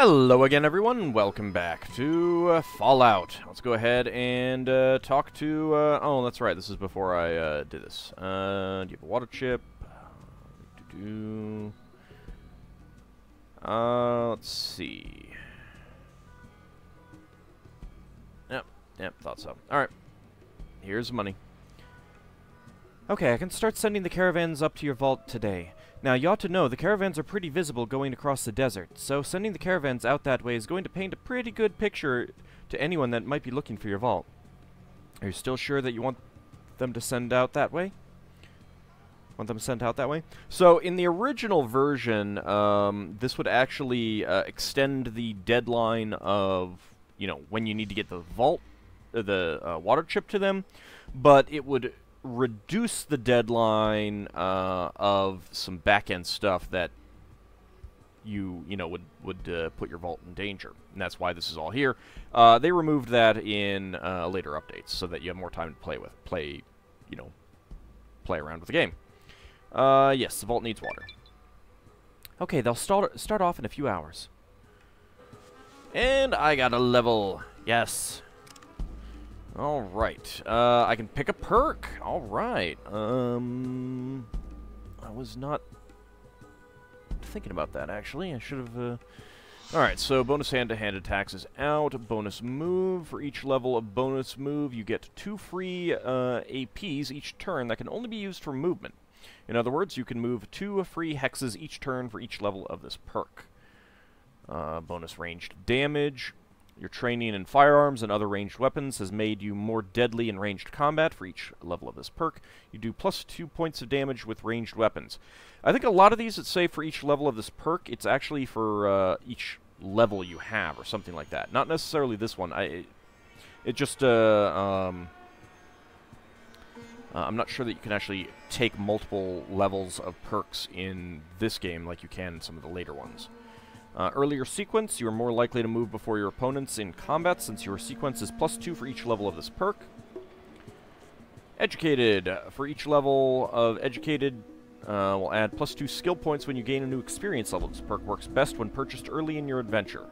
Hello again, everyone. Welcome back to Fallout. Let's go ahead and talk to... oh, that's right. This is before I did this. Do you have a water chip? Let's see. Yep, thought so. Alright. Here's the money. Okay, I can start sending the caravans up to your vault today. Now, you ought to know, the caravans are pretty visible going across the desert, so sending the caravans out that way is going to paint a pretty good picture to anyone that might be looking for your vault. Are you still sure that you want them to send out that way? Want them sent out that way? So, in the original version, this would actually extend the deadline of, you know, when you need to get the vault, the water chip to them, but it would reduce the deadline of some back-end stuff that you know would put your vault in danger, and that's why this is all here. They removed that in later updates so that you have more time to play around with the game. Yes, the vault needs water. Okay, they'll start off in a few hours. And I got a level. Yes. Alright, I can pick a perk. Alright, I was not thinking about that, actually. I should have, Alright, so bonus hand-to-hand attacks is out. Bonus move. For each level of bonus move, you get 2 free APs each turn that can only be used for movement. In other words, you can move 2 free hexes each turn for each level of this perk. Bonus ranged damage. Your training in firearms and other ranged weapons has made you more deadly in ranged combat for each level of this perk. You do plus 2 points of damage with ranged weapons. I think a lot of these that say for each level of this perk, it's actually for each level you have or something like that. Not necessarily this one. I'm not sure that you can actually take multiple levels of perks in this game like you can in some of the later ones. Earlier sequence, you are more likely to move before your opponents in combat since your sequence is plus 2 for each level of this perk. Educated. For each level of Educated, will add plus 2 skill points when you gain a new experience level. This perk works best when purchased early in your adventure.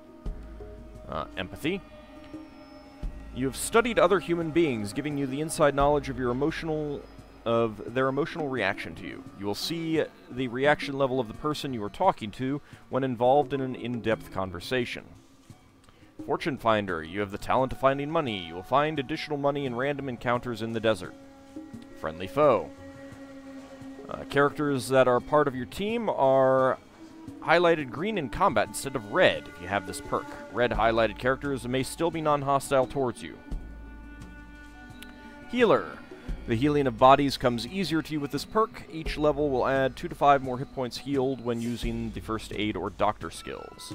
Empathy. You have studied other human beings, giving you the inside knowledge of their emotional reaction to you. You will see the reaction level of the person you are talking to when involved in an in-depth conversation. Fortune Finder. You have the talent of finding money. You will find additional money in random encounters in the desert. Friendly Foe. Characters that are part of your team are highlighted green in combat instead of red if you have this perk. Red highlighted characters may still be non-hostile towards you. Healer. The healing of bodies comes easier to you with this perk. Each level will add 2 to 5 more hit points healed when using the first aid or doctor skills.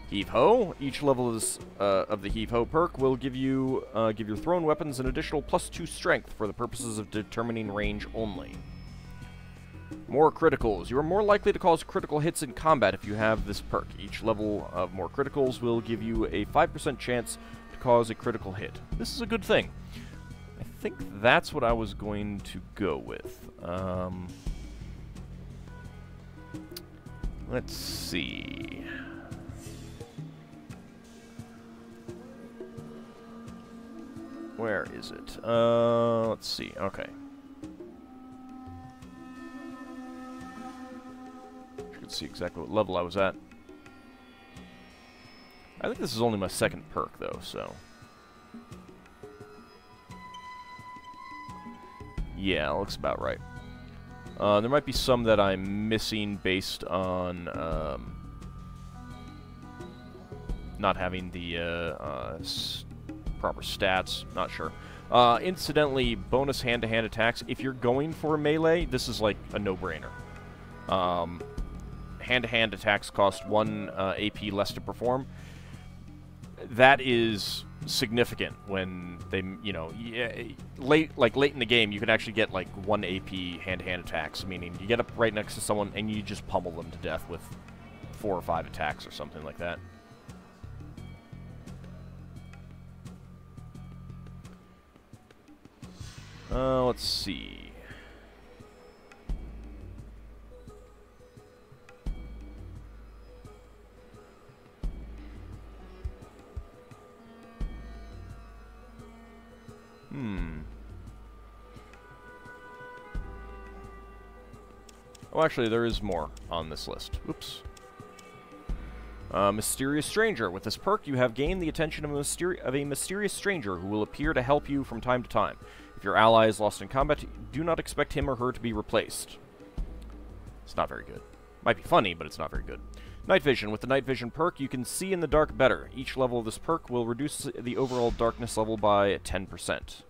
Heave-Ho. Each level of the Heave-Ho perk will give your thrown weapons an additional plus 2 strength for the purposes of determining range only. More criticals. You are more likely to cause critical hits in combat if you have this perk. Each level of more criticals will give you a 5% chance to cause a critical hit. This is a good thing. I think that's what I was going to go with. Let's see. Where is it? Let's see. Okay. I could see exactly what level I was at. I think this is only my second perk, though, so... Yeah, looks about right. There might be some that I'm missing based on not having the proper stats. Not sure. Incidentally, bonus hand-to-hand attacks. If you're going for melee, this is like a no-brainer. Hand-to-hand attacks cost 1 AP less to perform. That is significant when they, you know, late in the game, you can actually get like 1 AP hand-to-hand attacks, meaning you get up right next to someone and you just pummel them to death with 4 or 5 attacks or something like that. Let's see. Oh, actually, there is more on this list. Oops. Mysterious Stranger. With this perk, you have gained the attention of a mysterious stranger who will appear to help you from time to time. If your ally is lost in combat, do not expect him or her to be replaced. It's not very good. Might be funny, but it's not very good. Night Vision. With the Night Vision perk, you can see in the dark better. Each level of this perk will reduce the overall darkness level by 10%.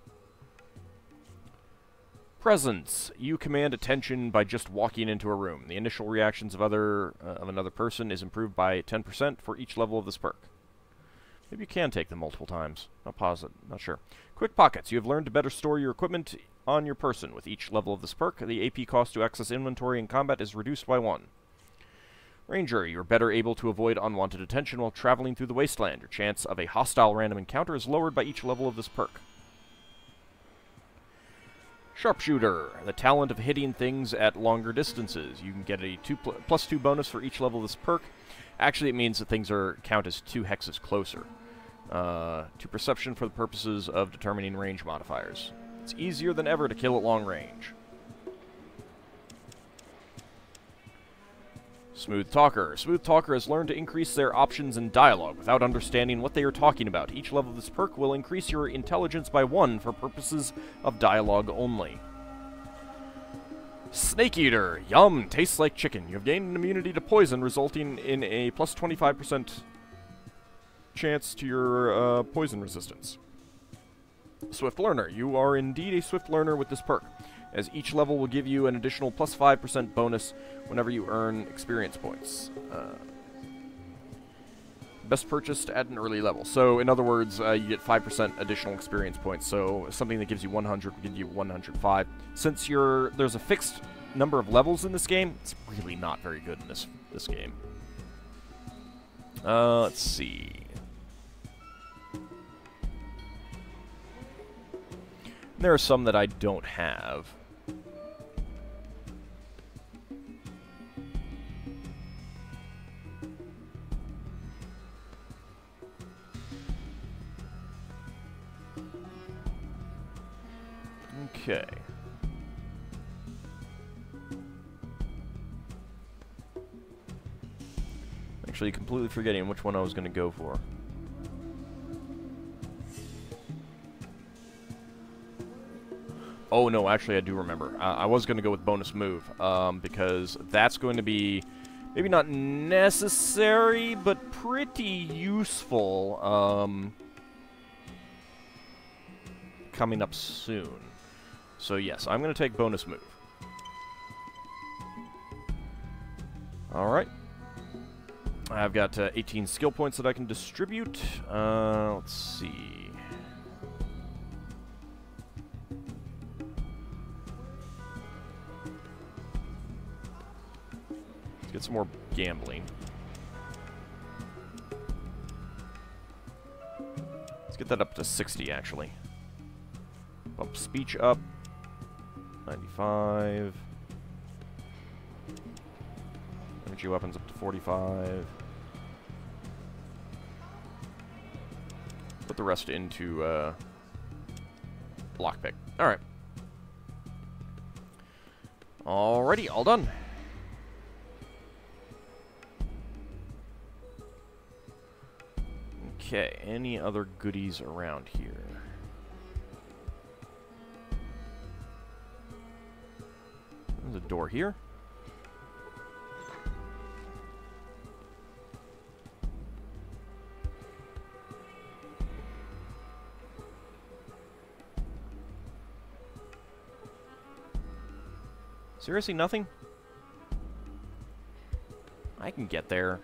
Presence. You command attention by just walking into a room. The initial reactions of another person is improved by 10% for each level of this perk. Maybe you can take them multiple times. Not positive. Not sure. Quick Pockets. You have learned to better store your equipment on your person. With each level of this perk, the AP cost to access inventory in combat is reduced by 1. Ranger. You are better able to avoid unwanted attention while traveling through the wasteland. Your chance of a hostile random encounter is lowered by each level of this perk. Sharpshooter, the talent of hitting things at longer distances. You can get a +2 bonus for each level of this perk. Actually, it means that things count as 2 hexes closer to perception for the purposes of determining range modifiers. It's easier than ever to kill at long range. Smooth Talker. Smooth Talker has learned to increase their options in dialogue without understanding what they are talking about. Each level of this perk will increase your intelligence by 1 for purposes of dialogue only. Snake Eater. Yum, tastes like chicken. You have gained an immunity to poison, resulting in a +25% chance to your poison resistance. Swift Learner. You are indeed a Swift Learner with this perk, as each level will give you an additional +5% bonus whenever you earn experience points. Best purchased at an early level. So, in other words, you get 5% additional experience points. So, something that gives you 100 will give you 105. Since there's a fixed number of levels in this game, it's really not very good in this game. Let's see. There are some that I don't have. Okay. Actually, completely forgetting which one I was going to go for. Oh, no, actually, I do remember. I was going to go with bonus move, because that's going to be maybe not necessary, but pretty useful coming up soon. So, yes, I'm going to take bonus move. Alright. I've got 18 skill points that I can distribute. Let's see. Let's get some more gambling. Let's get that up to 60, actually. Bump speech up. 95. Energy weapons up to 45. Put the rest into lockpick. Alright. Alrighty, all done. Okay, any other goodies around here? There's a door here. Seriously, nothing? I can get there.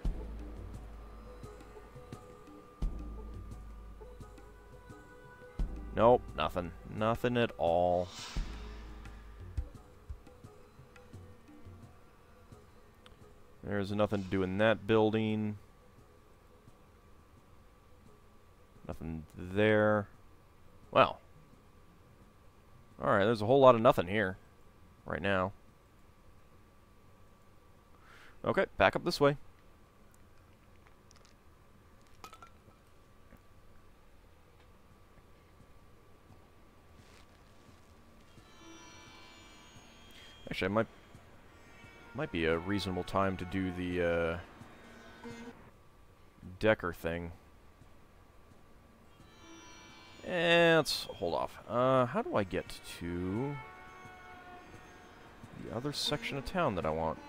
Nope, nothing. Nothing at all. There's nothing to do in that building. Nothing there. Well. Alright, there's a whole lot of nothing here. Right now. Okay, back up this way. Actually, I might Might be a reasonable time to do the Decker thing. Let's hold off. How do I get to the other section of town that I want?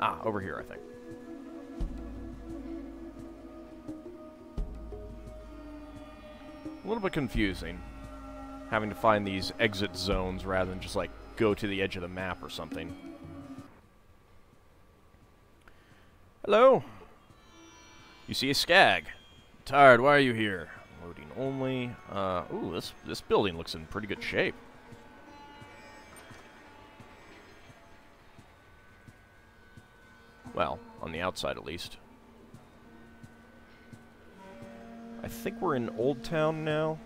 Ah, over here, I think. A little bit confusing, having to find these exit zones rather than just, like, go to the edge of the map or something. Hello? You see a skag. Tired, why are you here? Loading only. Ooh, this building looks in pretty good shape. Well, on the outside at least. I think we're in Old Town now.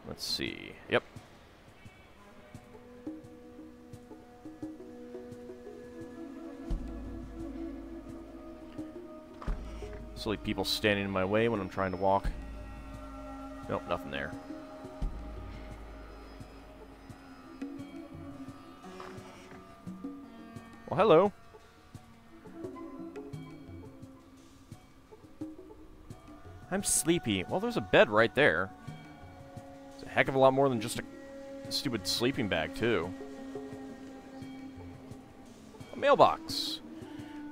Let's see. Yep. Silly people standing in my way when I'm trying to walk. Nope, nothing there. Well, hello. I'm sleepy. Well, there's a bed right there. It's a heck of a lot more than just a stupid sleeping bag, too. A mailbox.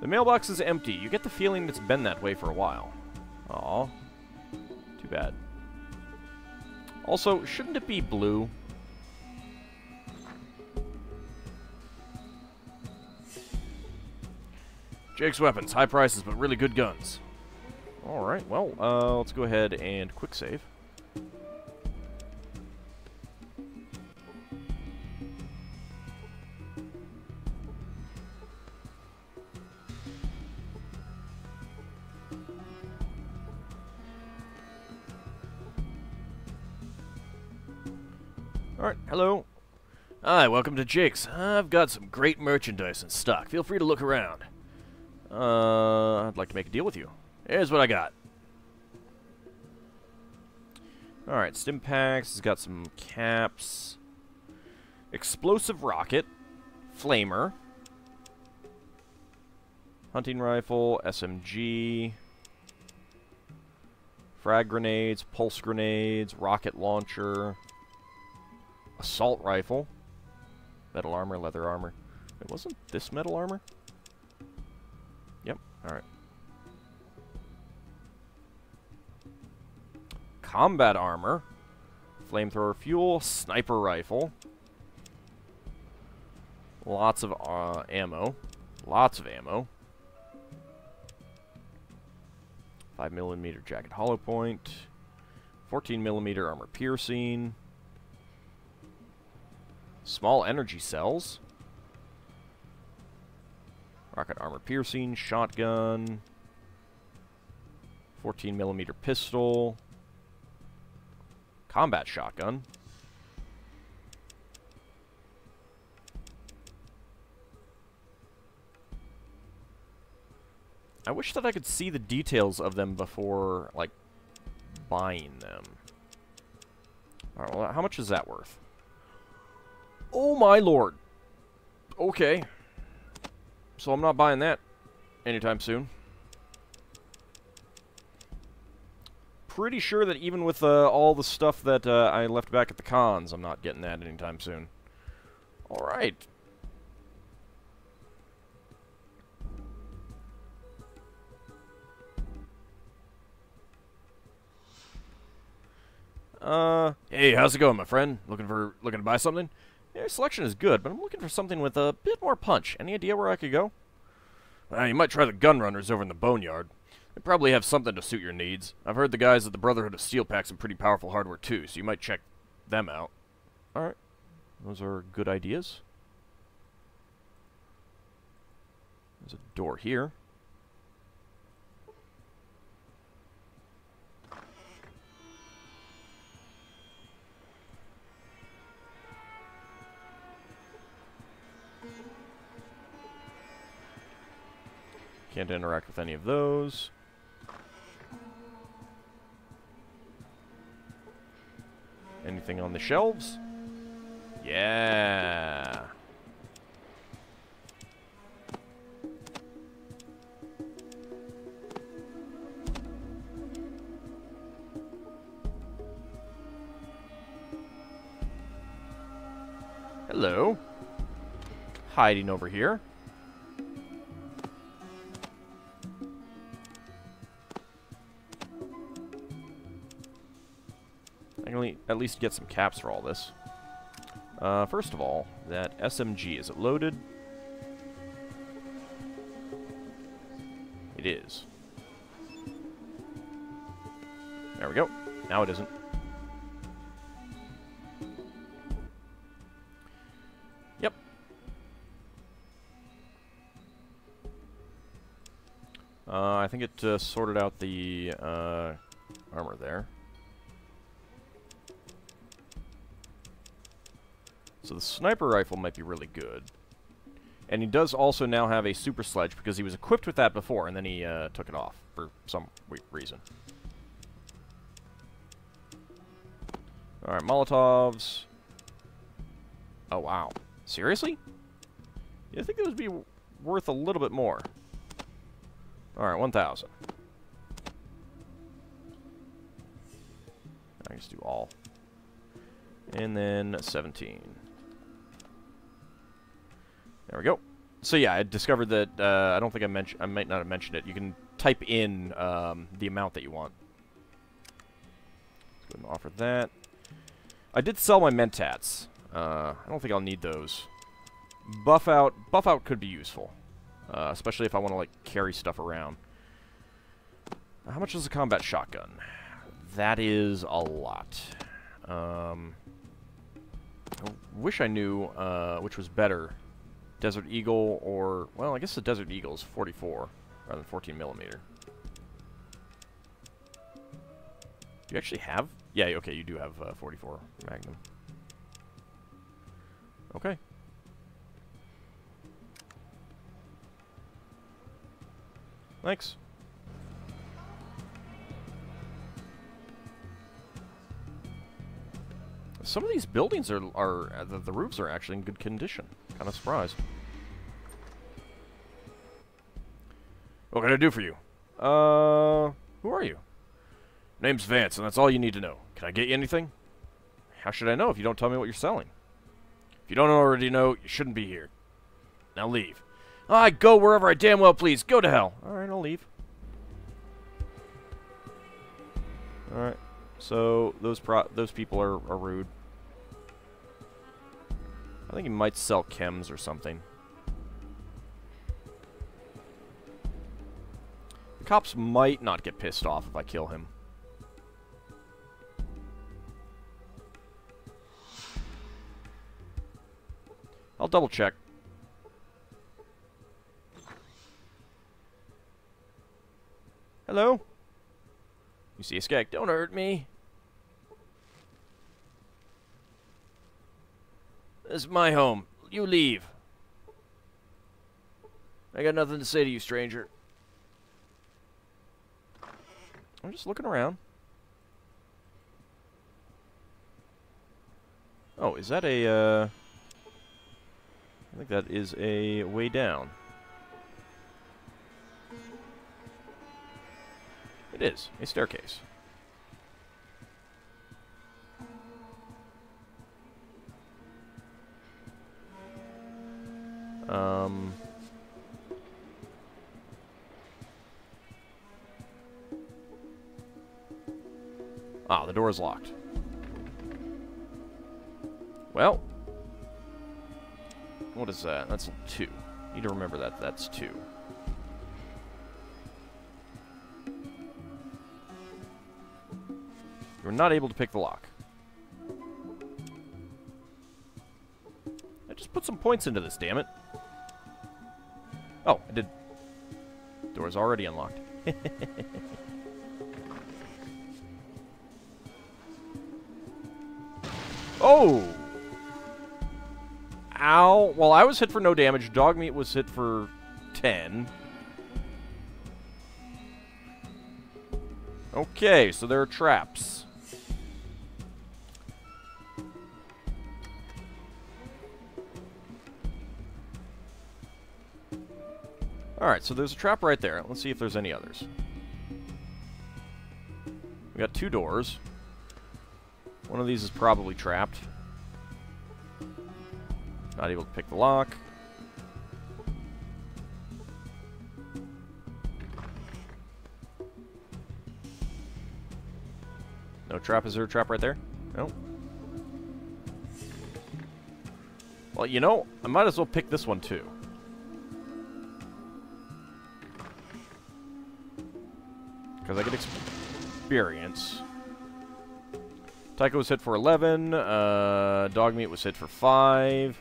The mailbox is empty. You get the feeling it's been that way for a while. Aw. Too bad. Also, shouldn't it be blue? Jake's weapons. High prices, but really good guns. Alright, well, let's go ahead and quick save. Alright, hello. Hi, welcome to Jake's. I've got some great merchandise in stock. Feel free to look around. I'd like to make a deal with you. Here's what I got. Alright, stim packs. It's got some caps. Explosive rocket. Flamer. Hunting rifle. SMG. Frag grenades. Pulse grenades. Rocket launcher. Assault rifle. Metal armor. Leather armor. It wasn't this metal armor? Yep. Alright. Combat armor, flamethrower fuel, sniper rifle, lots of ammo, 5mm jacket hollow point, 14mm armor piercing, small energy cells, rocket armor piercing, shotgun, 14mm pistol, combat shotgun. I wish that I could see the details of them before, like, buying them. Alright, well, how much is that worth? Oh my lord! Okay. So I'm not buying that anytime soon. Pretty sure that even with all the stuff that I left back at the cons, I'm not getting that anytime soon. Alright. Hey, how's it going, my friend? Looking to buy something? Yeah, selection is good, but I'm looking for something with a bit more punch. Any idea where I could go? You might try the gun runners over in the boneyard. They probably have something to suit your needs. I've heard the guys at the Brotherhood of Steel pack some pretty powerful hardware too, so you might check them out. Alright. Those are good ideas. There's a door here. Can't interact with any of those. Anything on the shelves? Yeah. Hello. Hiding over here. I can at least get some caps for all this. First of all, that SMG, is it loaded? It is. There we go. Now it isn't. Yep. I think it sorted out the armor there. So the sniper rifle might be really good. And he does also now have a super sledge because he was equipped with that before and then he took it off for some reason. Alright, Molotovs. Oh, wow. Seriously? Yeah, I think it would be worth a little bit more. Alright, 1,000. I just do all. And then 17. There we go. So yeah, I discovered that, I don't think I might not have mentioned it. You can type in the amount that you want. Let's go ahead and offer that. I did sell my mentats. I don't think I'll need those. Buff out could be useful. Especially if I want to, like, carry stuff around. How much is a combat shotgun? That is a lot. I wish I knew which was better. Desert Eagle or... Well, I guess the Desert Eagle is 44 rather than 14 millimeter. Do you actually have... Yeah, okay, you do have 44 Magnum. Okay. Thanks. Some of these buildings are the roofs are actually in good condition. Kind of surprised. What can I do for you? Who are you? Name's Vance, and that's all you need to know. Can I get you anything? How should I know if you don't tell me what you're selling? If you don't already know, you shouldn't be here. Now leave. I go wherever I damn well please. Go to hell. Alright, I'll leave. Alright. So, those people are rude. I think he might sell chems or something. The cops might not get pissed off if I kill him. I'll double check. Hello? You see a skag. Don't hurt me. This is my home. You leave. I got nothing to say to you, stranger. I'm just looking around. Oh, is that a, I think that is a way down. It is. A staircase. Ah, the door is locked. Well. What is that? That's 2. Need to remember that. That's 2. You're not able to pick the lock. I just put some points into this, damn it. Oh, I did. Door's already unlocked. Oh! Ow. Well, I was hit for no damage. Dogmeat was hit for 10. Okay, so there are traps. Alright, so there's a trap right there. Let's see if there's any others. We got 2 doors. One of these is probably trapped. Not able to pick the lock. No trap. Is there a trap right there? No. Well, you know, I might as well pick this one too. Because I get experience. Tycho was hit for 11. Dogmeat was hit for 5.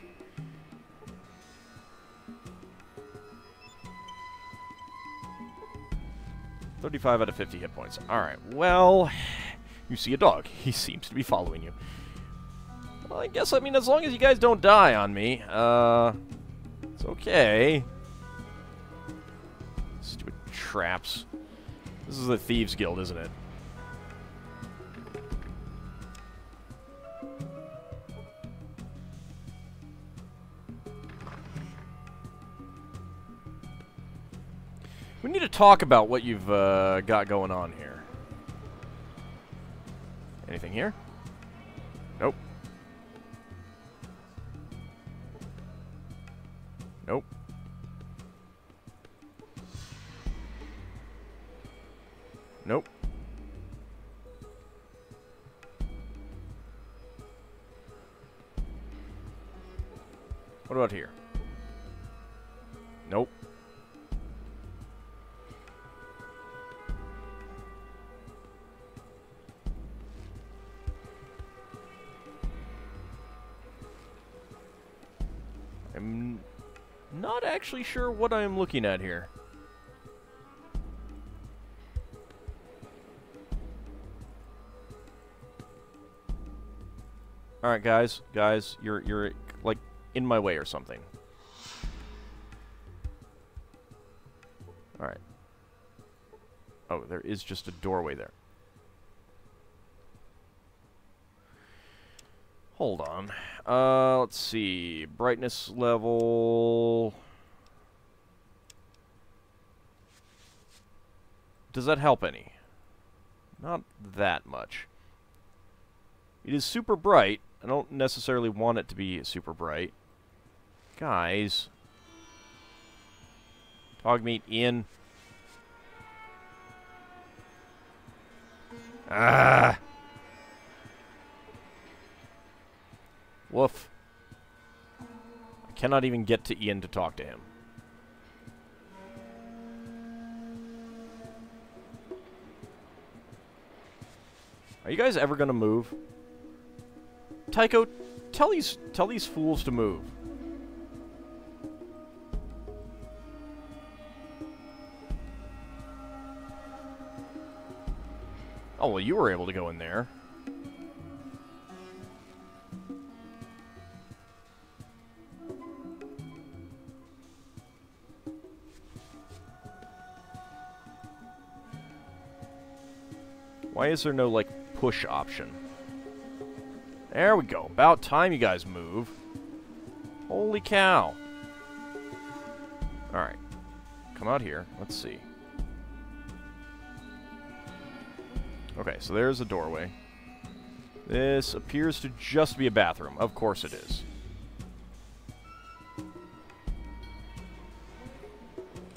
$35 out of 50 hit points. Alright, well, you see a dog. He seems to be following you. Well, I guess, I mean, as long as you guys don't die on me, it's okay. Stupid traps. This is the Thieves Guild, isn't it? We need to talk about what you've got going on here. Anything here? Nope. Nope. Nope. What about here? Nope. I'm not actually sure what I'm looking at here. Alright, guys, you're like in my way or something. Alright. Oh, there is just a doorway there. Hold on. Let's see. Brightness level. Does that help any? Not that much. It is super bright. I don't necessarily want it to be super bright. Guys. Dogmeat in. Ah! Woof. I cannot even get to Ian to talk to him. Are you guys ever gonna move? Tycho, tell these fools to move. Oh, well, you were able to go in there. Why is there no, like, push option? There we go. About time you guys move. Holy cow. Alright. Come out here. Let's see. Okay, so there's a doorway. This appears to just be a bathroom. Of course it is.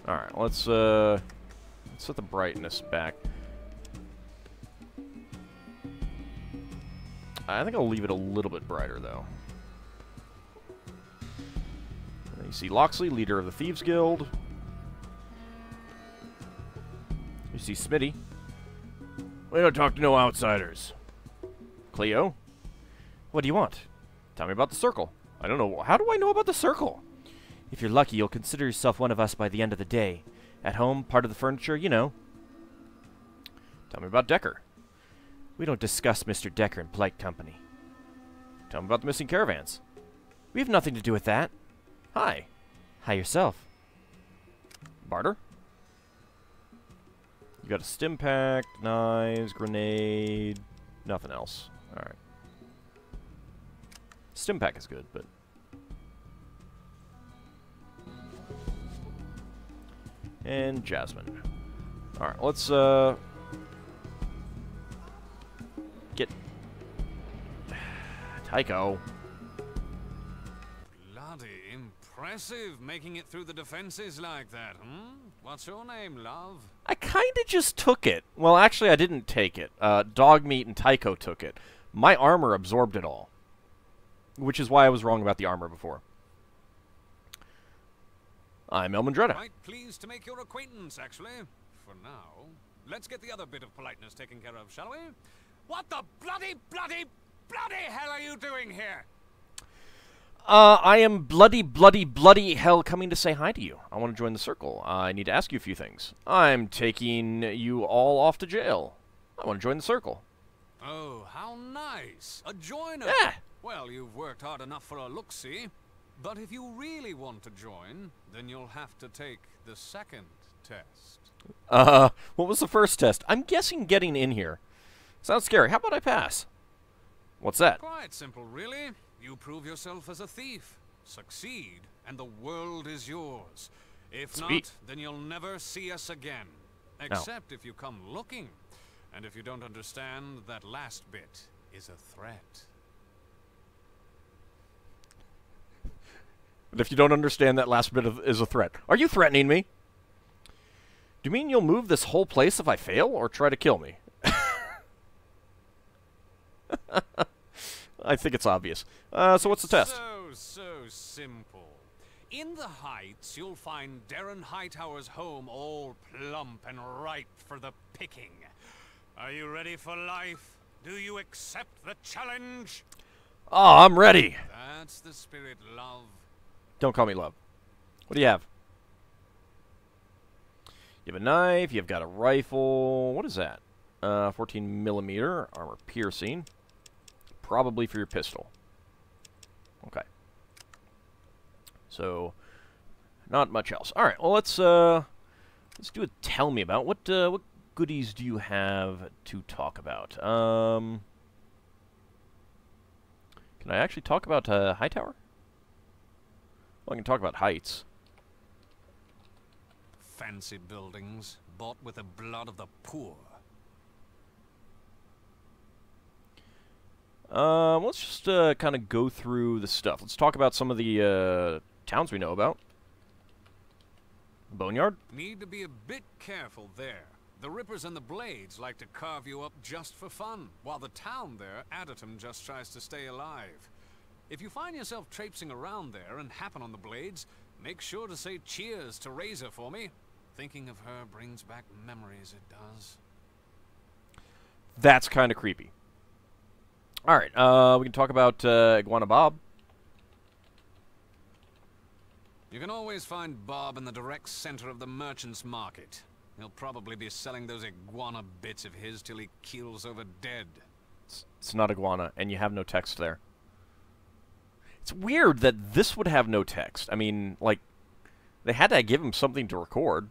Alright, let's set the brightness back. I think I'll leave it a little bit brighter, though. You see Loxley, leader of the Thieves Guild. You see Smitty. We don't talk to no outsiders. Cleo? What do you want? Tell me about the circle. I don't know. How do I know about the circle? If you're lucky, you'll consider yourself one of us by the end of the day. At home, part of the furniture, you know. Tell me about Decker. We don't discuss Mr. Decker in polite company. Tell me about the missing caravans. We have nothing to do with that. Hi. Hi yourself. Barter? You got a stim pack, knives, grenade, nothing else. Alright. Stim pack is good, but... And Jasmine. Alright, let's, get... Tycho. Bloody impressive, making it through the defenses like that, hmm? What's your name, love? I kinda just took it. Well, actually, I didn't take it. Dogmeat and Tycho took it. My armor absorbed it all. Which is why I was wrong about the armor before. I'm Elmindreda. Quite pleased to make your acquaintance, actually. For now, let's get the other bit of politeness taken care of, shall we? What the bloody hell are you doing here? I am bloody hell coming to say hi to you. I want to join the circle. I need to ask you a few things. I'm taking you all off to jail. I want to join the circle. Oh, how nice. A joiner. Yeah. Well, you've worked hard enough for a look-see. But if you really want to join, then you'll have to take the second test. What was the first test? I'm guessing getting in here. Sounds scary. How about I pass? What's that? Quite simple, really. You prove yourself as a thief. Succeed, and the world is yours. If Sweet. not, then you'll never see us again. Except if you come looking. And if you don't understand, that last bit is a threat. But if you don't understand, that last bit is a threat. Are you threatening me? Do you mean you'll move this whole place if I fail, or try to kill me? I think it's obvious. So what's the test? So simple. In the Heights, you'll find Darren Hightower's home all plump and ripe for the picking. Are you ready for life? Do you accept the challenge? Oh, I'm ready. That's the spirit, love. Don't call me love. What do you have? You have a knife. You've got a rifle. What is that? 14 millimeter armor piercing. Probably for your pistol. Okay. So, not much else. All right. Well, let's do a tell me about. What goodies do you have to talk about? Can I actually talk about Hightower? Well, I can talk about heights. Fancy buildings, bought with the blood of the poor. Let's just kind of go through the stuff. Let's talk about some of the towns we know about. Boneyard? Need to be a bit careful there. The Rippers and the Blades like to carve you up just for fun, while the town there, Adderton, just tries to stay alive. If you find yourself traipsing around there and happen on the Blades, make sure to say cheers to Razor for me. Thinking of her brings back memories, it does. That's kind of creepy. Alright, we can talk about Iguana Bob. You can always find Bob in the direct center of the merchant's market. He'll probably be selling those iguana bits of his till he keels over dead. It's not iguana, and you have no text there. It's weird that this would have no text. I mean, like, they had to give him something to record.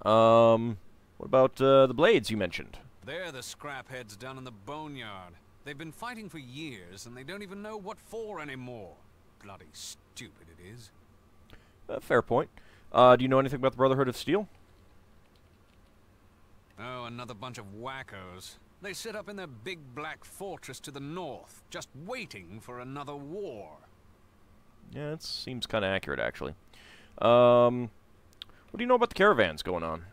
What about the Blades you mentioned? They're the scrapheads down in the boneyard. They've been fighting for years, and they don't even know what for anymore. Bloody stupid it is. Fair point. Do you know anything about the Brotherhood of Steel? Oh, another bunch of wackos. They sit up in their big black fortress to the north, just waiting for another war. Yeah, it seems kind of accurate, actually. What do you know about the caravans going on?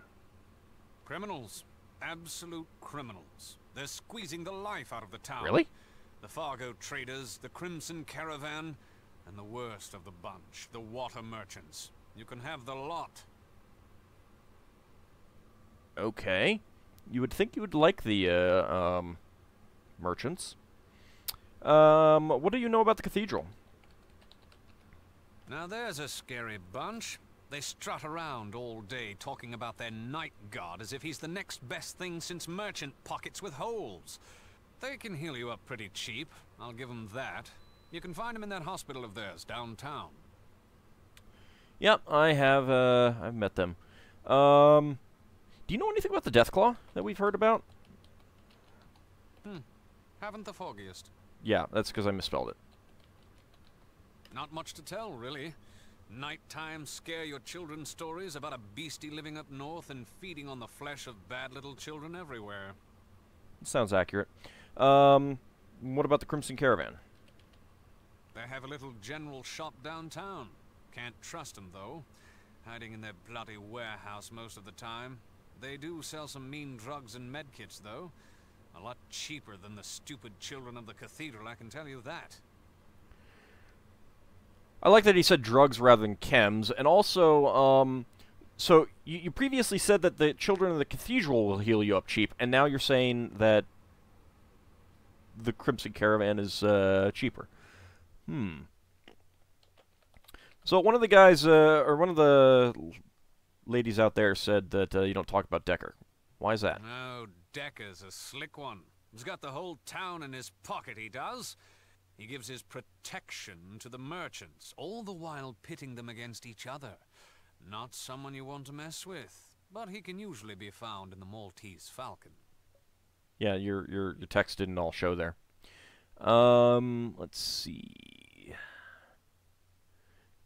Criminals. Absolute criminals. They're squeezing the life out of the town. Really? The Fargo traders, the Crimson Caravan, and the worst of the bunch, the water merchants. You can have the lot. Okay. You would think you would like the, merchants. What do you know about the cathedral? Now there's a scary bunch. They strut around all day talking about their night guard as if he's the next best thing since merchant pockets with holes. They can heal you up pretty cheap, I'll give them that. You can find them in that hospital of theirs downtown. Yep, I have, I've met them. Do you know anything about the Deathclaw that we've heard about? Haven't the foggiest. Yeah, that's because I misspelled it. Not much to tell, really. Nighttime scare your children stories about a beastie living up north and feeding on the flesh of bad little children everywhere. Sounds accurate. What about the Crimson Caravan? They have a little general shop downtown. Can't trust them, though. Hiding in their bloody warehouse most of the time. They do sell some mean drugs and medkits, though. A lot cheaper than the stupid children of the cathedral, I can tell you that. I like that he said drugs rather than chems, and also, so you previously said that the children of the cathedral will heal you up cheap, and now you're saying that the Crimson Caravan is cheaper. So one of the guys, or one of the ladies out there said that you don't talk about Decker. Why is that? Oh, Decker's a slick one. He's got the whole town in his pocket, he does. He gives his protection to the merchants, all the while pitting them against each other. Not someone you want to mess with, but he can usually be found in the Maltese Falcon. Yeah, your text didn't all show there. Let's see.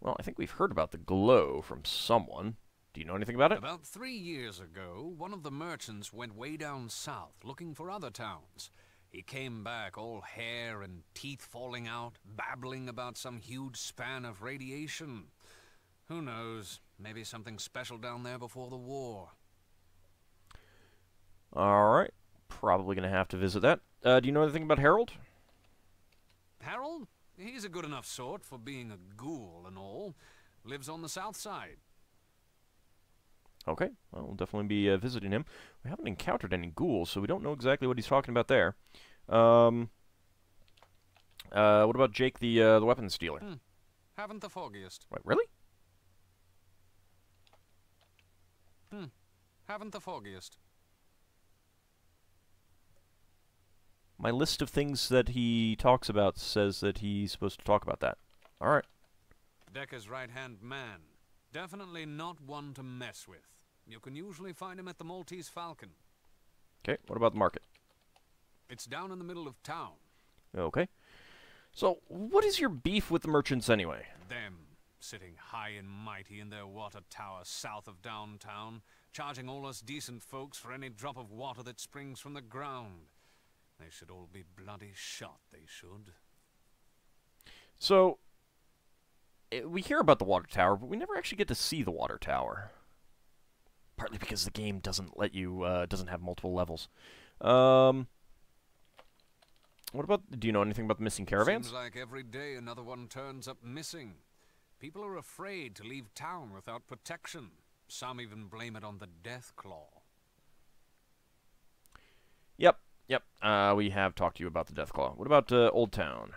Well, I think we've heard about the glow from someone. Do you know anything about it? About 3 years ago, one of the merchants went way down south looking for other towns. He came back all hair and teeth falling out, babbling about some huge span of radiation. Who knows? Maybe something special down there before the war. Alright. Probably going to have to visit that. Do you know anything about Harold? Harold? He's a good enough sort for being a ghoul and all. Lives on the south side. Okay, well, we'll definitely be visiting him. We haven't encountered any ghouls, so we don't know exactly what he's talking about there. What about Jake, the weapons stealer? Haven't the foggiest. Wait, really? Haven't the foggiest. My list of things that he talks about says that he's supposed to talk about that. All right. Decker's right-hand man. Definitely not one to mess with. You can usually find him at the Maltese Falcon. Okay, what about the market? It's down in the middle of town. Okay. So, what is your beef with the merchants anyway? Them, sitting high and mighty in their water tower south of downtown, charging all us decent folks for any drop of water that springs from the ground. They should all be bloody shot, they should. So, we hear about the water tower, but we never actually get to see the water tower. Partly because the game doesn't let you, doesn't have multiple levels. What about, do you know anything about the missing caravans? Seems like every day another one turns up missing. People are afraid to leave town without protection. Some even blame it on the Deathclaw. Yep. We have talked to you about the Deathclaw. What about Old Town?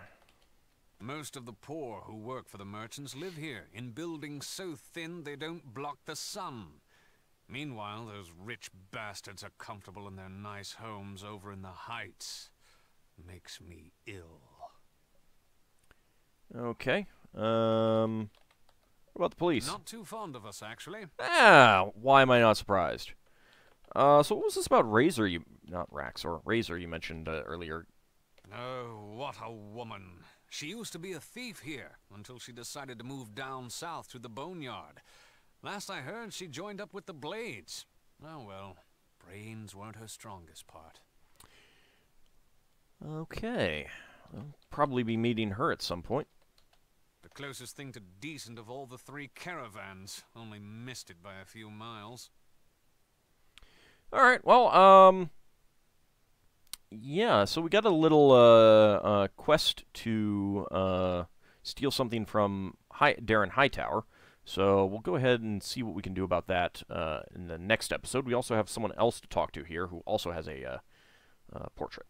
Most of the poor who work for the merchants live here, in buildings so thin they don't block the sun. Meanwhile, those rich bastards are comfortable in their nice homes over in the heights. Makes me ill. Okay. What about the police? Not too fond of us, actually. Why am I not surprised? So what was this about Razor not Rax, or Razor you mentioned earlier? Oh, what a woman. She used to be a thief here, until she decided to move down south to the boneyard. Last I heard, she joined up with the Blades. Oh well, brains weren't her strongest part. Okay. I'll probably be meeting her at some point. The closest thing to decent of all the 3 caravans. Only missed it by a few miles. Alright, well, yeah, so we got a little, quest to, steal something from Darren Hightower. So we'll go ahead and see what we can do about that, in the next episode. We also have someone else to talk to here who also has a, portrait.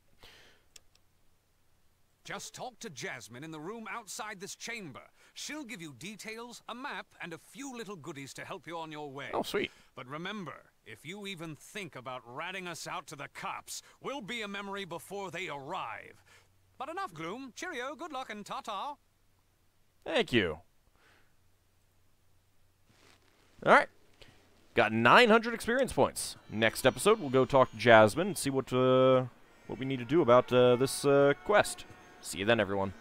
Just talk to Jasmine in the room outside this chamber. She'll give you details, a map, and a few little goodies to help you on your way. Oh, sweet. But remember, if you even think about ratting us out to the cops, we'll be a memory before they arrive. But enough gloom. Cheerio, good luck, and ta-ta. Thank you. Alright. Got 900 experience points. Next episode, we'll go talk to Jasmine and see what we need to do about this quest. See you then, everyone.